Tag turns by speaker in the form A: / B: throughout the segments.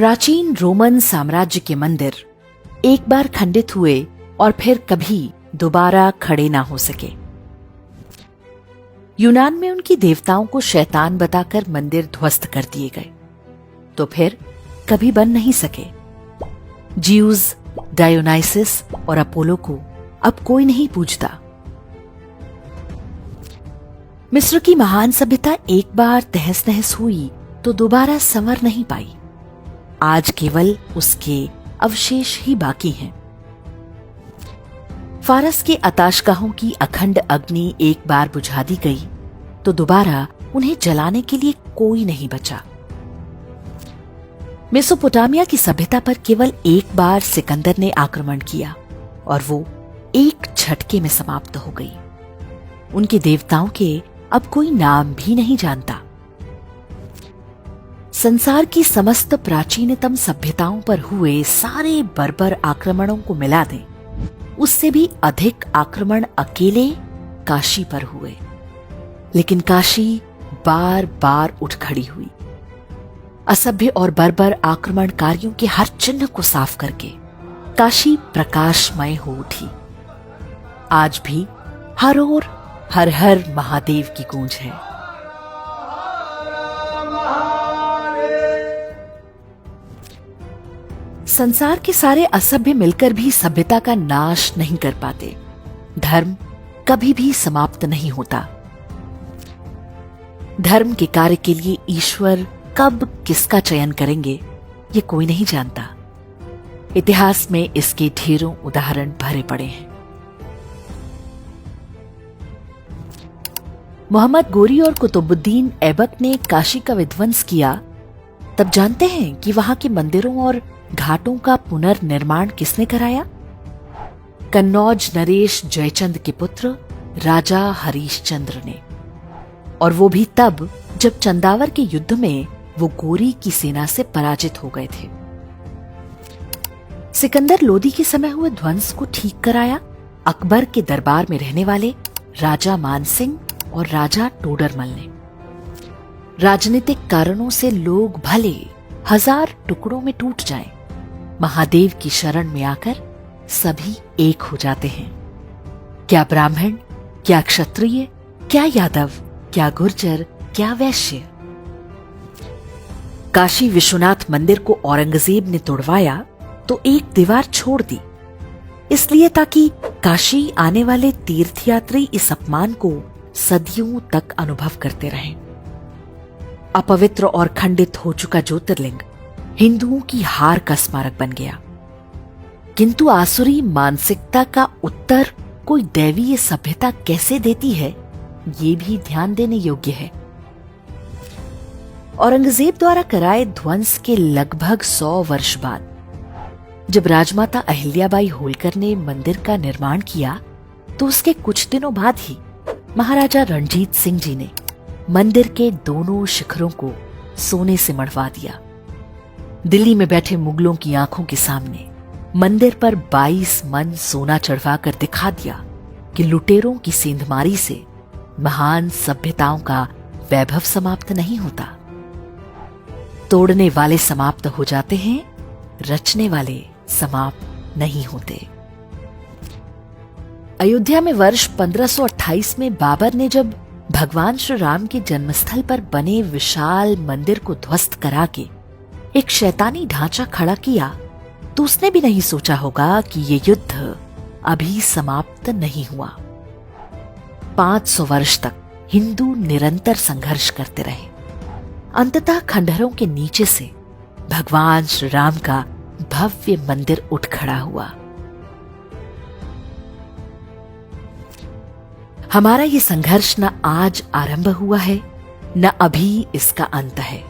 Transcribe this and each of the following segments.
A: प्राचीन रोमन साम्राज्य के मंदिर एक बार खंडित हुए और फिर कभी दोबारा खड़े ना हो सके। यूनान में उनकी देवताओं को शैतान बताकर मंदिर ध्वस्त कर दिए गए, तो फिर कभी बन नहीं सके। ज्यूज, डायोनाइसिस और अपोलो को अब कोई नहीं पूजता। मिस्र की महान सभ्यता एक बार तहस नहस हुई तो दोबारा संवर नहीं पाई। आज केवल उसके अवशेष ही बाकी हैं। फारस के आताशगाहों की अखंड अग्नि एक बार बुझा दी गई तो दोबारा उन्हें जलाने के लिए कोई नहीं बचा। मेसोपोटामिया की सभ्यता पर केवल एक बार सिकंदर ने आक्रमण किया और वो एक झटके में समाप्त हो गई। उनके देवताओं के अब कोई नाम भी नहीं जानता। संसार की समस्त प्राचीनतम सभ्यताओं पर हुए सारे बर्बर आक्रमणों को मिला दें, उससे भी अधिक आक्रमण अकेले काशी पर हुए। लेकिन काशी बार बार उठ खड़ी हुई। असभ्य और बर्बर आक्रमणकारियों के हर चिन्ह को साफ करके काशी प्रकाशमय हो उठी। आज भी हर ओर हर हर महादेव की गूंज है। संसार के सारे असभ्य मिलकर भी सभ्यता का नाश नहीं कर पाते। धर्म कभी भी समाप्त नहीं होता। धर्म के कार्य के लिए ईश्वर कब किसका चयन करेंगे ये कोई नहीं जानता। इतिहास में इसके ढेरों उदाहरण भरे पड़े हैं। मोहम्मद गोरी और कुतुबुद्दीन ऐबक ने काशी का विध्वंस किया, तब जानते हैं कि वहां के मंदिरों और घाटों का पुनर्निर्माण किसने कराया? कन्नौज नरेश जयचंद के पुत्र राजा हरीशचंद्र ने। और वो भी तब जब चंदावर के युद्ध में वो गोरी की सेना से पराजित हो गए थे। सिकंदर लोदी के समय हुए ध्वंस को ठीक कराया अकबर के दरबार में रहने वाले राजा मानसिंह और राजा टोडरमल ने। राजनीतिक कारणों से लोग भले 1000 टुकड़ों में टूट जाएं, महादेव की शरण में आकर सभी एक हो जाते हैं। क्या ब्राह्मण, क्या क्षत्रिय, क्या यादव, क्या गुर्जर, क्या वैश्य। काशी विश्वनाथ मंदिर को औरंगजेब ने तोड़वाया तो एक दीवार छोड़ दी, इसलिए ताकि काशी आने वाले तीर्थयात्री इस अपमान को सदियों तक अनुभव करते रहें। अपवित्र और खंडित हो चुका ज्योतिर्लिंग हिंदुओं की हार का स्मारक बन गया। किंतु आसुरी मानसिकता का उत्तर कोई दैवीय सभ्यता कैसे देती है, ये भी ध्यान देने योग्य है। औरंगजेब द्वारा कराए ध्वंस के लगभग 100 वर्ष बाद जब राजमाता अहिल्याबाई होलकर ने मंदिर का निर्माण किया, तो उसके कुछ दिनों बाद ही महाराजा रणजीत सिंह जी ने मंदिर के दोनों शिखरों को सोने से मढ़वा दिया। दिल्ली में बैठे मुगलों की आंखों के सामने मंदिर पर 22 मन सोना चढ़वाकर दिखा दिया कि लुटेरों की सेंधमारी से महान सभ्यताओं का वैभव समाप्त नहीं होता। तोड़ने वाले समाप्त हो जाते हैं, रचने वाले समाप्त नहीं होते। अयोध्या में वर्ष 1528 में बाबर ने जब भगवान श्री राम के जन्मस्थल पर बने विशाल मंदिर को ध्वस्त करा के एक शैतानी ढांचा खड़ा किया, तो उसने भी नहीं सोचा होगा कि ये युद्ध अभी समाप्त नहीं हुआ। 500 वर्ष तक हिंदू निरंतर संघर्ष करते रहे। अंततः खंडहरों के नीचे से भगवान श्री राम का भव्य मंदिर उठ खड़ा हुआ। हमारा ये संघर्ष न आज आरंभ हुआ है, न अभी इसका अंत है।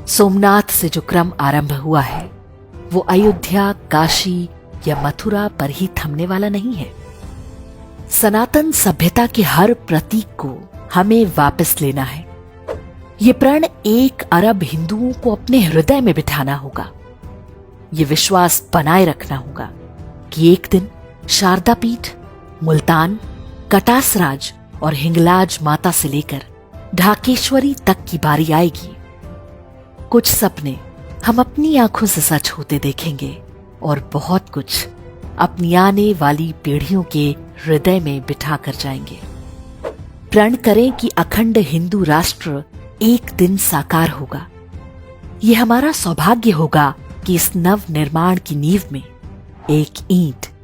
A: सोमनाथ से जो क्रम आरंभ हुआ है वो अयोध्या, काशी या मथुरा पर ही थमने वाला नहीं है। सनातन सभ्यता के हर प्रतीक को हमें वापस लेना है। ये प्रण 1 अरब हिंदुओं को अपने हृदय में बिठाना होगा। ये विश्वास बनाए रखना होगा कि एक दिन शारदा पीठ, मुल्तान, कटासराज और हिंगलाज माता से लेकर ढाकेश्वरी तक की बारी आएगी। कुछ सपने हम अपनी आंखों से सच होते देखेंगे और बहुत कुछ अपनी आने वाली पीढ़ियों के हृदय में बिठा कर जाएंगे। प्रण करें कि अखंड हिंदू राष्ट्र एक दिन साकार होगा। ये हमारा सौभाग्य होगा कि इस नव निर्माण की नींव में एक ईंट